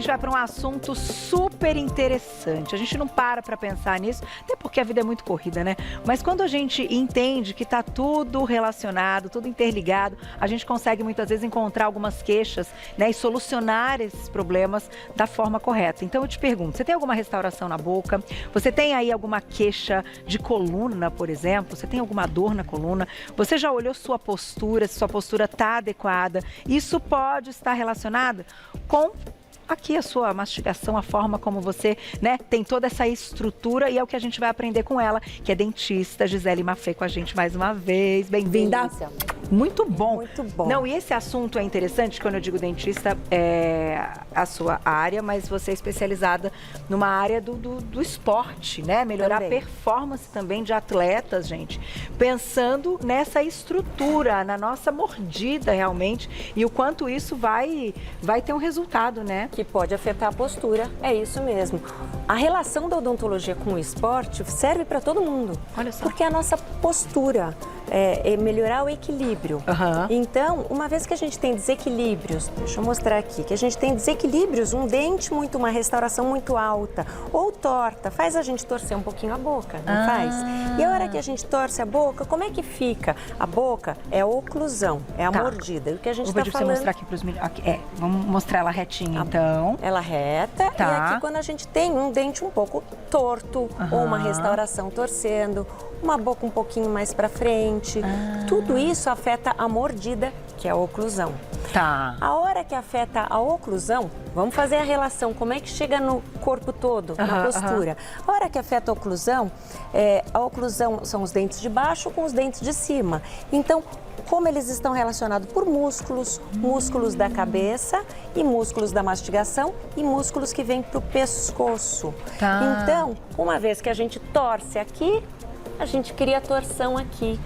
gente vai para um assunto super interessante. A gente não para pensar nisso, até porque a vida é muito corrida, né? Mas quando a gente entende que tá tudo relacionado, tudo interligado, a gente consegue muitas vezes encontrar algumas queixas, né, e solucionar esses problemas da forma correta. Então eu te pergunto, você tem alguma restauração na boca? Você tem aí alguma queixa de coluna, por exemplo? Você tem alguma dor na coluna? Você já olhou sua postura, se sua postura está adequada? Isso pode estar relacionado com aqui a sua mastigação, a forma como você, né, tem toda essa estrutura, e é o que a gente vai aprender com ela, que é dentista Gisele Maffei com a gente mais uma vez. Bem-vinda. Muito bom. Muito bom. Não, e esse assunto é interessante, quando eu digo dentista, é a sua área, mas você é especializada numa área do esporte, né? Melhorar Também. a performance também de atletas, gente. Pensando nessa estrutura, na nossa mordida realmente, e o quanto isso vai ter um resultado, né? Que pode afetar a postura, é isso mesmo. A relação da odontologia com o esporte serve para todo mundo. Olha só. Porque a nossa postura é melhorar o equilíbrio. Aham. Então, uma vez que a gente tem desequilíbrios, deixa eu mostrar aqui, que a gente tem desequilíbrios, um dente muito, uma restauração muito alta ou torta, faz a gente torcer um pouquinho a boca, não faz? E a hora que a gente torce a boca, como é que fica? A boca é a oclusão, é a Tá. mordida. E o que a gente Vou está pedir pra falando... você mostrar aqui para os meninos. Vamos mostrar ela retinha, então. Ela reta, Tá. e aqui quando a gente tem um dente um pouco torto, ou uma restauração torcendo, uma boca um pouquinho mais para frente, tudo isso afeta a mordida, que é a oclusão. Tá. A hora que afeta a oclusão, vamos fazer a relação, como é que chega no corpo todo, na postura. A hora que afeta a oclusão são os dentes de baixo com os dentes de cima. Então, como eles estão relacionados por músculos, músculos da cabeça e músculos da mastigação e músculos que vêm para o pescoço. Tá. Então, uma vez que a gente torce aqui, a gente cria torção aqui.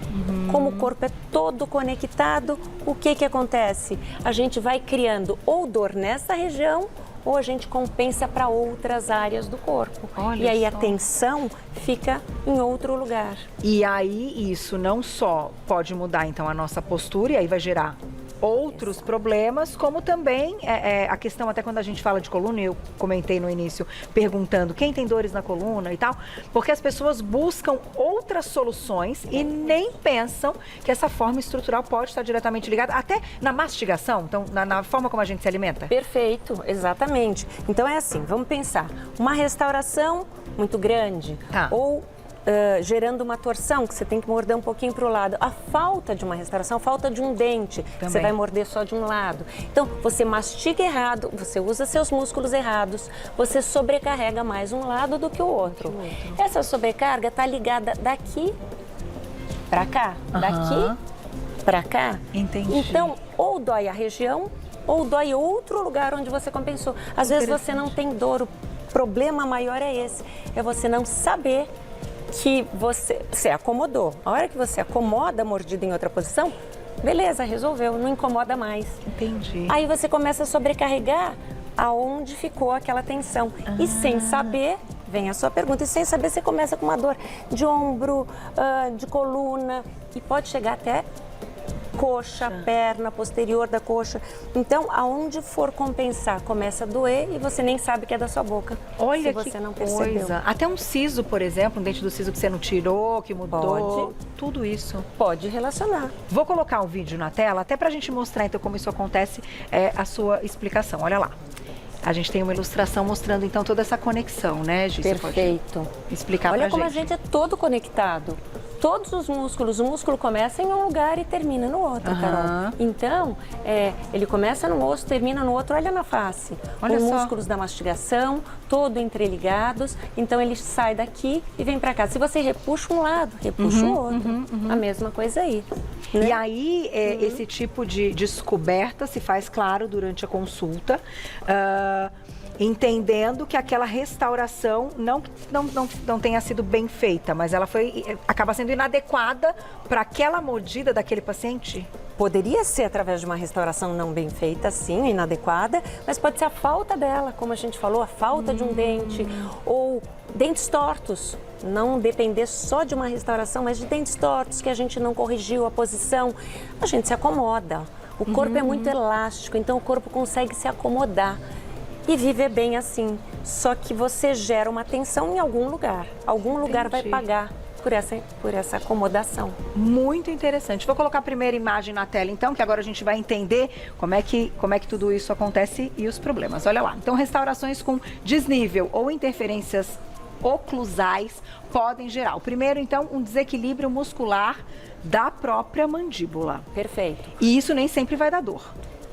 Como o corpo é todo conectado, o que acontece? A gente vai criando ou dor nessa região, ou a gente compensa para outras áreas do corpo. Olha e aí a só. tensão fica em outro lugar. E aí isso não só pode mudar então a nossa postura, e aí vai gerar outros problemas, como também a questão, até quando a gente fala de coluna, eu comentei no início perguntando quem tem dores na coluna e tal, porque as pessoas buscam outras soluções e nem pensam que essa forma estrutural pode estar diretamente ligada até na mastigação, então na forma como a gente se alimenta. Perfeito, exatamente. Então é assim, vamos pensar, uma restauração muito grande, Tá. ou gerando uma torção, que você tem que morder um pouquinho para o lado. A falta de uma restauração, a falta de um dente, Também. você vai morder só de um lado. Então, você mastiga errado, você usa seus músculos errados, você sobrecarrega mais um lado do que o outro. Essa sobrecarga está ligada daqui para cá, daqui para cá. Entendi. Então, ou dói a região, ou dói outro lugar onde você compensou. Às vezes você não tem dor, o problema maior é esse, é você não saber que você acomodou. A hora que você acomoda a mordida em outra posição, beleza, resolveu, não incomoda mais. Entendi. Aí você começa a sobrecarregar aonde ficou aquela tensão. E sem saber, vem a sua pergunta, e sem saber você começa com uma dor de ombro, de coluna, e pode chegar até coxa, perna posterior da coxa. Então, aonde for compensar, começa a doer e você nem sabe que é da sua boca. Olha se você que não percebeu. coisa. Até um siso, por exemplo, um dente do siso que você não tirou, que mudou. Pode. Tudo isso. Pode relacionar. Vou colocar um vídeo na tela, até pra gente mostrar então como isso acontece, a sua explicação. Olha lá. A gente tem uma ilustração mostrando então toda essa conexão, né, Gi? Você pode Perfeito. explicar Olha pra como gente. a gente é todo conectado. Todos os músculos, o músculo começa em um lugar e termina no outro, Carol. Então, ele começa no osso, termina no outro, olha na face. Olha Os só. músculos da mastigação, todo entreligados, então ele sai daqui e vem pra cá. Se você repuxa um lado, repuxa o outro. A mesma coisa aí. Né? E aí, esse tipo de descoberta se faz, claro, durante a consulta, entendendo que aquela restauração não tenha sido bem feita, mas ela acaba sendo inadequada para aquela mordida daquele paciente? Poderia ser através de uma restauração não bem feita, sim, inadequada, mas pode ser a falta dela, como a gente falou, a falta de um dente, ou dentes tortos. Não depender só de uma restauração, mas de dentes tortos que a gente não corrigiu a posição, a gente se acomoda. O corpo é muito elástico, então o corpo consegue se acomodar. e viver bem assim. Só que você gera uma tensão em algum lugar. Algum lugar vai pagar por essa acomodação. Muito interessante. Vou colocar a primeira imagem na tela, então, que agora a gente vai entender como é que tudo isso acontece e os problemas. Olha lá. Então, restaurações com desnível ou interferências oclusais podem gerar. O primeiro, então, um desequilíbrio muscular da própria mandíbula. Perfeito. E isso nem sempre vai dar dor.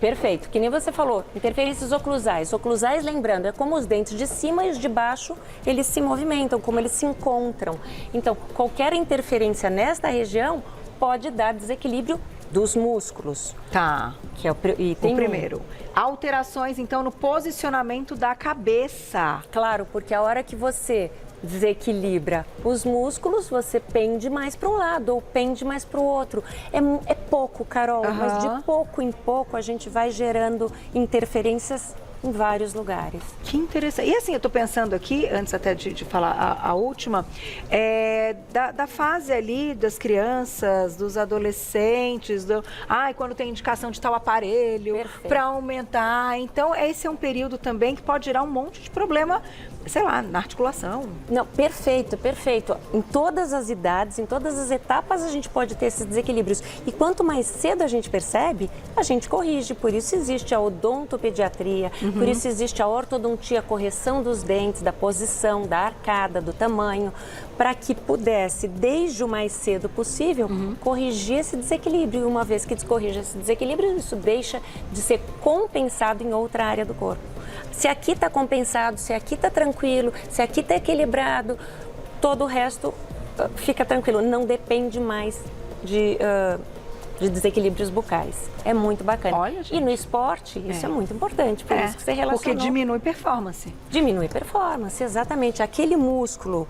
Perfeito, que nem você falou, interferências oclusais. Oclusais, lembrando, é como os dentes de cima e os de baixo, eles se movimentam, como eles se encontram. Então, qualquer interferência nesta região pode dar desequilíbrio dos músculos. Tá. Que é o primeiro. Alterações, então, no posicionamento da cabeça. Claro, porque a hora que você desequilibra os músculos, você pende mais para um lado ou pende mais para o outro. É pouco, Carol, mas de pouco em pouco a gente vai gerando interferências em vários lugares. Que interessante. E assim, eu estou pensando aqui, antes até de falar a última, da fase ali das crianças, dos adolescentes, quando tem indicação de tal aparelho para aumentar. Então, esse é um período também que pode gerar um monte de problema, sei lá, na articulação. Não, perfeito, perfeito. Em todas as idades, em todas as etapas, a gente pode ter esses desequilíbrios. E quanto mais cedo a gente percebe, a gente corrige. Por isso existe a odontopediatria, por isso existe a ortodontia, a correção dos dentes, da posição, da arcada, do tamanho, para que pudesse, desde o mais cedo possível, corrigir esse desequilíbrio. E uma vez que descorrige esse desequilíbrio, isso deixa de ser compensado em outra área do corpo. Se aqui está compensado, se aqui está tranquilo, se aqui está equilibrado, todo o resto fica tranquilo. Não depende mais de desequilíbrios bucais. É muito bacana. Olha, gente. E no esporte, isso é muito importante, por isso que você relacionou. Porque diminui performance. Diminui performance, exatamente. Aquele músculo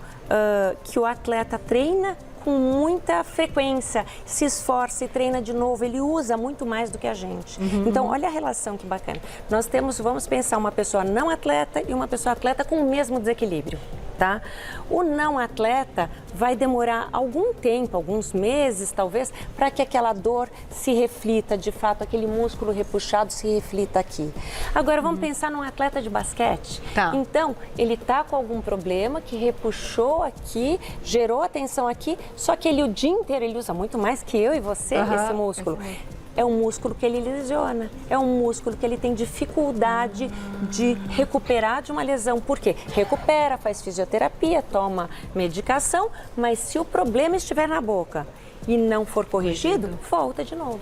que o atleta treina com muita frequência, se esforça e treina de novo, ele usa muito mais do que a gente. Então, olha a relação que bacana. Nós temos, vamos pensar, uma pessoa não atleta e uma pessoa atleta com o mesmo desequilíbrio, tá? O não atleta vai demorar algum tempo, alguns meses talvez, para que aquela dor se reflita, de fato, aquele músculo repuxado se reflita aqui. Agora, vamos pensar num atleta de basquete. Tá. Então, ele está com algum problema que repuxou aqui, gerou a tensão aqui, só que ele o dia inteiro, ele usa muito mais que eu e você, esse músculo. É um músculo que ele lesiona, é um músculo que ele tem dificuldade de recuperar de uma lesão. Por quê? Recupera, faz fisioterapia, toma medicação, mas se o problema estiver na boca e não for corrigido, volta de novo.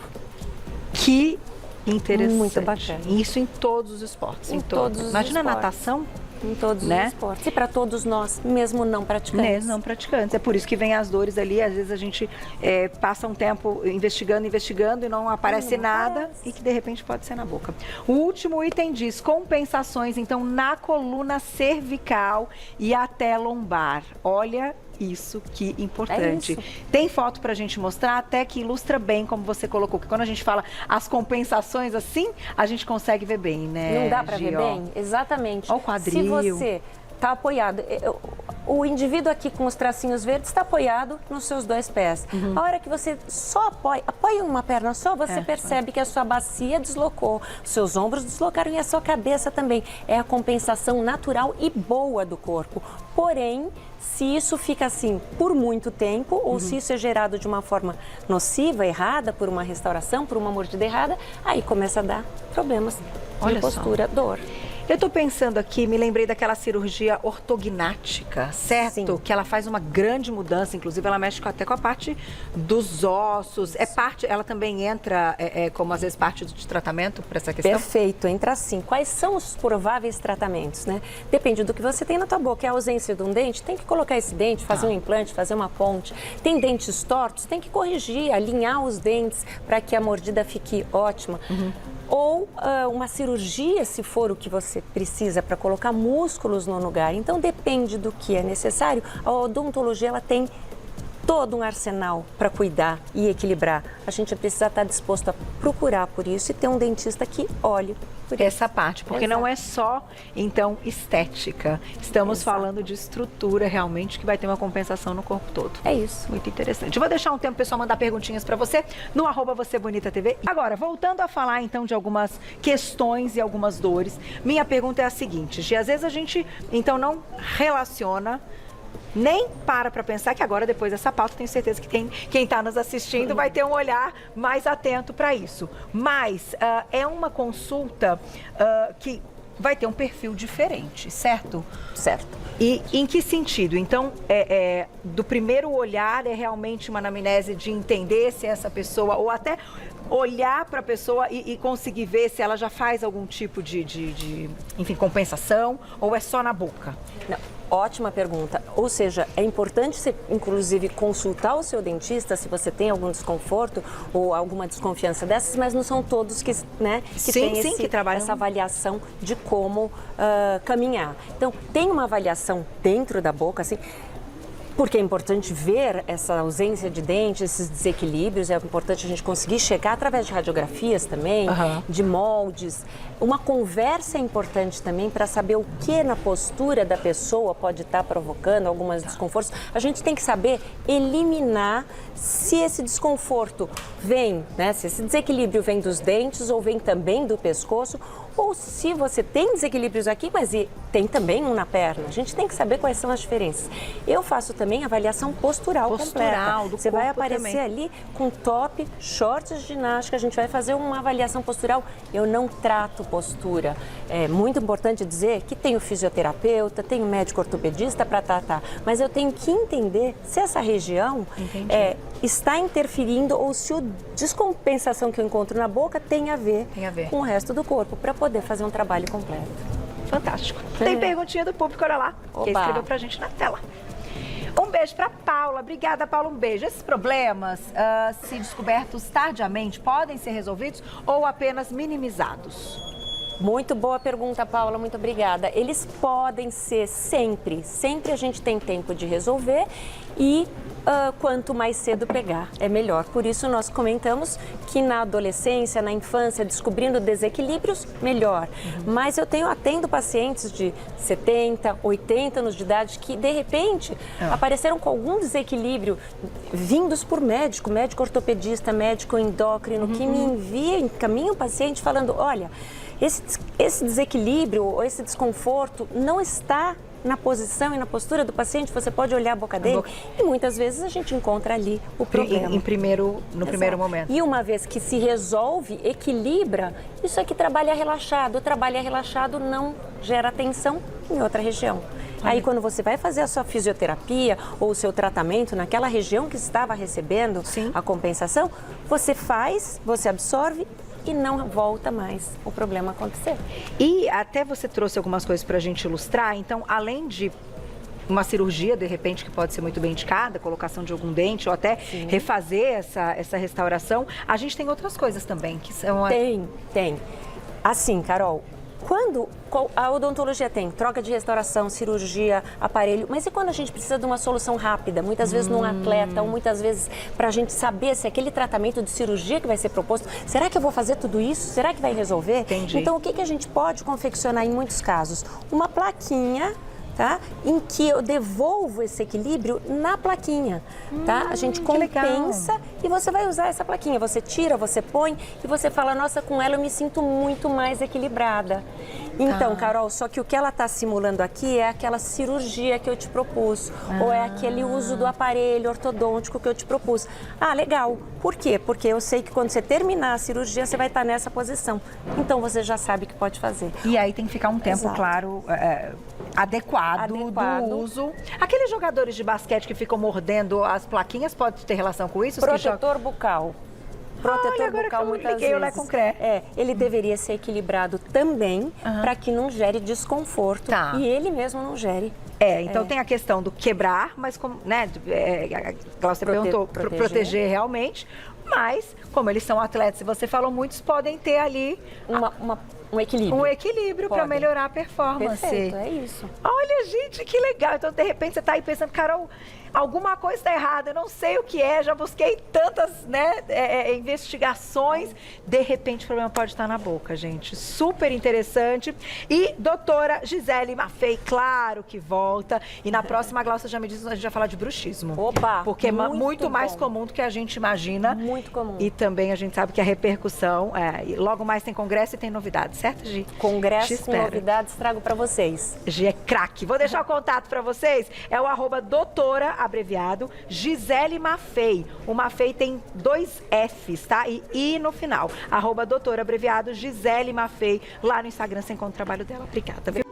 Que interessante. Muito bacana. Isso em todos os esportes. Em todos os Imagina esportes. a natação. Em todos os esportes. E para todos nós, mesmo não praticantes. Mesmo não praticantes. É por isso que vem as dores ali. Às vezes a gente passa um tempo investigando e não aparece nada. E que de repente pode ser na boca. O último item diz compensações, então, na coluna cervical e até lombar. Olha isso, que importante. É isso. Tem foto pra gente mostrar, até que ilustra bem, como você colocou, que quando a gente fala as compensações assim, a gente consegue ver bem, né? Não dá pra ver bem? Exatamente. Olha o quadril. Se você está apoiado, o indivíduo aqui com os tracinhos verdes está apoiado nos seus dois pés. A hora que você só apoia uma perna só, você percebe que a sua bacia deslocou, os seus ombros deslocaram e a sua cabeça também. É a compensação natural e boa do corpo. Porém, se isso fica assim por muito tempo, ou se isso é gerado de uma forma nociva, errada, por uma restauração, por uma mordida errada, aí começa a dar problemas de postura, dor. Eu tô pensando aqui, me lembrei daquela cirurgia ortognática, certo? Sim. Que ela faz uma grande mudança, inclusive ela mexe até com a parte dos ossos. Ela também entra como às vezes parte de tratamento para essa questão? Perfeito, entra assim. Quais são os prováveis tratamentos, né? Depende do que você tem na tua boca. É a ausência de um dente, tem que colocar esse dente, fazer um implante, fazer uma ponte. Tem dentes tortos, tem que corrigir, alinhar os dentes para que a mordida fique ótima. Ou uma cirurgia, se for o que você precisa para colocar músculos no lugar. Então, depende do que é necessário. A odontologia, ela tem todo um arsenal para cuidar e equilibrar. A gente precisa estar disposto a procurar por isso e ter um dentista que olhe por essa parte, porque não é só, então, estética. Estamos falando de estrutura realmente que vai ter uma compensação no corpo todo. É isso. Muito interessante. Eu vou deixar um tempo, pessoal, mandar perguntinhas para você no @VocêBonitaTV. Agora, voltando a falar, então, de algumas questões e algumas dores, minha pergunta é a seguinte, Gi, às vezes a gente, então, não relaciona, nem para pensar que agora, depois dessa pauta, tenho certeza que quem está nos assistindo vai ter um olhar mais atento para isso. Mas é uma consulta que vai ter um perfil diferente, certo? Certo. E em que sentido? Então, do primeiro olhar é realmente uma anamnese de entender se essa pessoa, ou até olhar para a pessoa e conseguir ver se ela já faz algum tipo de enfim, compensação, ou é só na boca? Não. Ótima pergunta. Ou seja, é importante você, inclusive, consultar o seu dentista se você tem algum desconforto ou alguma desconfiança dessas, mas não são todos que têm que trabalham essa avaliação de como caminhar. Então, tem uma avaliação dentro da boca, assim, porque é importante ver essa ausência de dente, esses desequilíbrios, é importante a gente conseguir chegar através de radiografias também, de moldes. Uma conversa é importante também para saber o que na postura da pessoa pode estar provocando alguns desconfortos. A gente tem que saber eliminar se esse desconforto vem, né, se esse desequilíbrio vem dos dentes ou vem também do pescoço, ou se você tem desequilíbrios aqui, mas tem também um na perna. A gente tem que saber quais são as diferenças. Eu faço também avaliação postural completa. Você vai aparecer ali com top, shorts de ginástica, a gente vai fazer uma avaliação postural. Eu não trato postura. É muito importante dizer que tem o fisioterapeuta, tem o médico ortopedista para tratar, mas eu tenho que entender se essa região está interferindo ou se a descompensação que eu encontro na boca tem a ver com o resto do corpo, para poder fazer um trabalho completo. Fantástico. Tem perguntinha do público, olha lá, que escreveu pra gente na tela. Um beijo para Paula. Obrigada, Paula. Um beijo. Esses problemas, se descobertos tardiamente, podem ser resolvidos ou apenas minimizados? Muito boa pergunta, Paula. Muito obrigada. Eles podem ser sempre a gente tem tempo de resolver e quanto mais cedo pegar, é melhor. Por isso, nós comentamos que na adolescência, na infância, descobrindo desequilíbrios, melhor. Mas eu atendo pacientes de 70, 80 anos de idade que, de repente, apareceram com algum desequilíbrio vindos por médico ortopedista, médico endócrino, que me encaminha o paciente falando, olha, esse desequilíbrio ou esse desconforto não está na posição e na postura do paciente, você pode olhar a boca dele e muitas vezes a gente encontra ali o problema. No primeiro momento. E uma vez que se resolve, equilibra, isso aqui trabalha relaxado. O trabalho relaxado não gera tensão em outra região. Aí quando você vai fazer a sua fisioterapia ou o seu tratamento naquela região que estava recebendo a compensação, você faz, você absorve e não volta mais o problema acontecer. E até você trouxe algumas coisas para a gente ilustrar, então, além de uma cirurgia, de repente, que pode ser muito bem indicada, colocação de algum dente ou até refazer essa restauração, a gente tem outras coisas também, que são... Tem. Assim, Carol, quando a odontologia tem troca de restauração, cirurgia, aparelho, mas e quando a gente precisa de uma solução rápida? Muitas vezes num atleta, ou muitas vezes para a gente saber se aquele tratamento de cirurgia que vai ser proposto, será que eu vou fazer tudo isso? Será que vai resolver? Entendi. Então, o que a gente pode confeccionar em muitos casos? Uma plaquinha, tá? Em que eu devolvo esse equilíbrio na plaquinha, tá? A gente compensa e você vai usar essa plaquinha. Você tira, você põe e você fala, nossa, com ela eu me sinto muito mais equilibrada. Então, Carol, só que o que ela está simulando aqui é aquela cirurgia que eu te propus, ou é aquele uso do aparelho ortodôntico que eu te propus. Ah, legal. Por quê? Porque eu sei que quando você terminar a cirurgia, você vai estar nessa posição. Então, você já sabe o que pode fazer. E aí tem que ficar um tempo, claro, adequado do uso. Aqueles jogadores de basquete que ficam mordendo as plaquinhas, pode ter relação com isso? Protetor bucal. Protetor bucal muitas vezes. Ele deveria ser equilibrado também para que não gere desconforto e ele mesmo não gere. Então tem a questão do quebrar, mas como, né, você perguntou, proteger realmente, mas como eles são atletas e você falou, muitos podem ter ali um equilíbrio. Um equilíbrio para melhorar a performance. Perfeito, é isso. Olha, gente, que legal. Então, de repente, você está aí pensando, Carol, alguma coisa está errada, eu não sei o que é, já busquei tantas, né, investigações. De repente, o problema pode estar na boca, gente. Super interessante. E doutora Gisele Maffei, claro que volta. E na próxima, Glaucia já me disse, a gente vai falar de bruxismo. Opa! Porque é muito mais comum do que a gente imagina. Muito comum. E também a gente sabe que a repercussão, e logo mais tem congresso e tem novidades, certo, Gi? Congresso com novidades, trago para vocês. Gi é craque. Vou deixar o contato para vocês. É o @doutora, abreviado, Gisele Maffei. O Maffei tem 2 Fs, tá? E I no final. @doutora, abreviado, Gisele Maffei. Lá no Instagram você encontra o trabalho dela. Obrigada, viu?